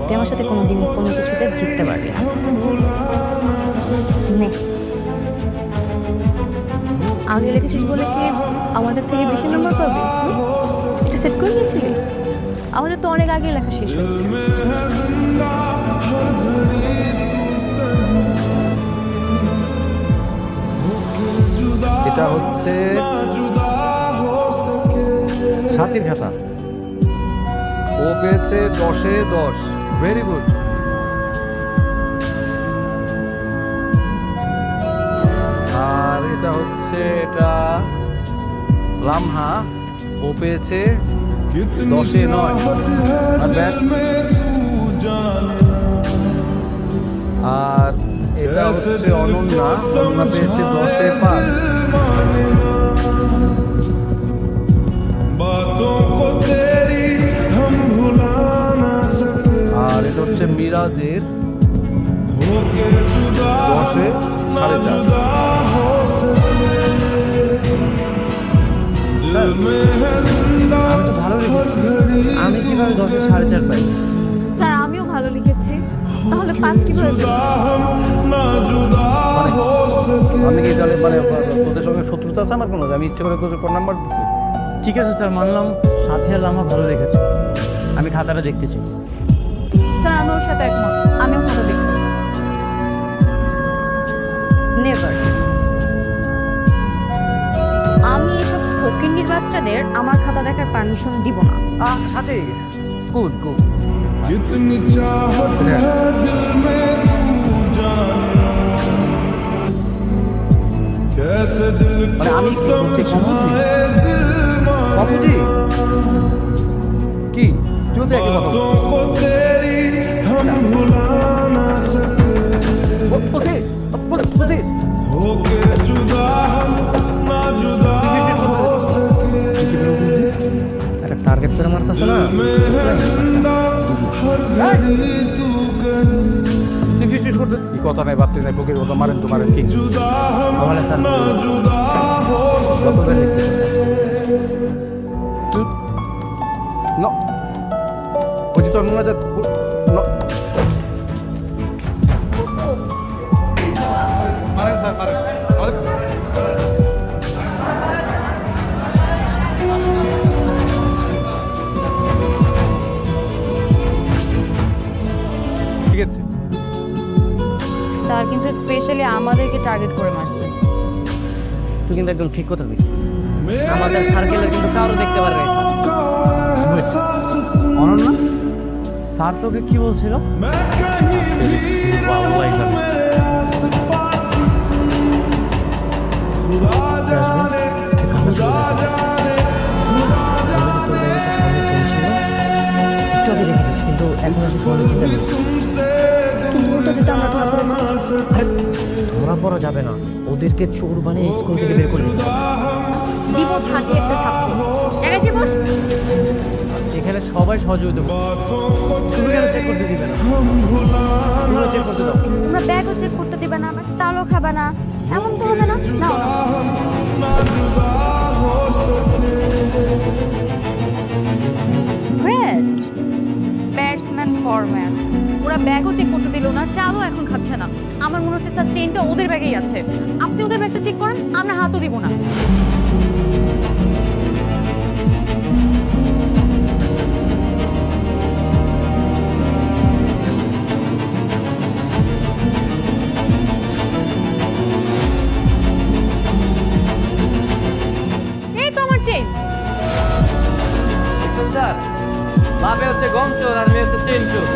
তুই আমার সাথে কোনোদিন কোনো কিছুতে জিততে পারবি না। নে। আগে লিখেছিস বলে কি আমাদের থেকে বেশি নম্বর পাবি? এটা সেট করে নিয়েছিলি? আমাদের তো অনেক আগে লেখা শেষ হয়েছে। এটা হচ্ছে সাথীর খাতা। ও পেয়েছে 10-এ 10। Very good. আর এটা হচ্ছে লামহা। ও পেয়েছে 10-এ 9। আর এটা হচ্ছে অনন্যা। অনন্যা পেয়েছে 10-এ 5। আর এটা হচ্ছে মিরাজের 10-এ 4.5। আমি তো ভালো লিখেছি, আমি কিভাবে 10-এ 4.5 পাই? স্যার আমিও ভালো লিখেছি, তাহলে 5 কিভাবে পেলি? আমি কি তাহলে তোদের সঙ্গে শত্রুতা আছে আমার কোনো? আমি ইচ্ছে করে তোদের কোন নাম্বার দিচ্ছি? ঠিক আছে স্যার, মানলাম সাথী আর লামা ভালো লিখেছে। আমি খাতাটা দেখতেছি। স্যার আমি ওর সাথে একমত, আমিও ভালো দেখব। নেভার। আমি এসব ফকিন্নির বাচ্চাদের আমার খাতা দেখার পারমিশন দিব না। সাথে গুড গুড। মানে আমি কি করছি? কমুজি কি তুই তো একই কথা বলছিস? একটা টার্গেট করে মারতেছে না? তুই ফিট করতে কি কথা নাই, বাড়তে নাই, বুকের কথা মারেন তো মারেন কি? আমার স্যার কতবার লিখছে স্যার? তুই নো ওই যে তোর মনে হয় মারেন স্যার মারেন। ঠিক আছে স্যার কিন্তু স্পেশালি আমাদেরকে টার্গেট করে মারছে। তুই কিন্তু একদম ঠিক কথা বলছিস। আমাদের সার্কেলের কিন্তু কারো দেখতে পারবে না। অনন্যা স্যার তোকে কি বলছিল? আল্লাহই জানে। একটু আগে দেখেছিস, কিন্তু এখন এসে শোনার চিন্তা নেই। কিন্তু ওটা যেটা আমরা ধরা পড়েছি। ধরা পড়া যাবে না, ওদেরকে চোর বানিয়ে স্কুল থেকে বের করে দিতে হবে। দিব থাকে একটা থাকবে জায়গায় যে বস। এখানে সবাই সহযোগিতা করবে। তুমি কেন চেক করতে দিবে না? তুমি চেক করতে দাও। তোমরা ব্যাগও চেক করতে দিবে না, আমার তালও খাবে না, এমন তো হবে না। নাও গ্রেট ব্যাটসম্যান ফর ম্যাচ। ওরা ব্যাগও চেক করতে দিল না, চালও এখন খাচ্ছে না। আমার মনে হচ্ছে স্যার চেইনটা ওদের ব্যাগেই আছে। আপনি ওদের ব্যাগটা চেক করেন, আমরা হাতও দিব না। এই তো আমার চেইন। স্যার বাপে হচ্ছে গম চোর আর মেয়ে হচ্ছে চেন চোর।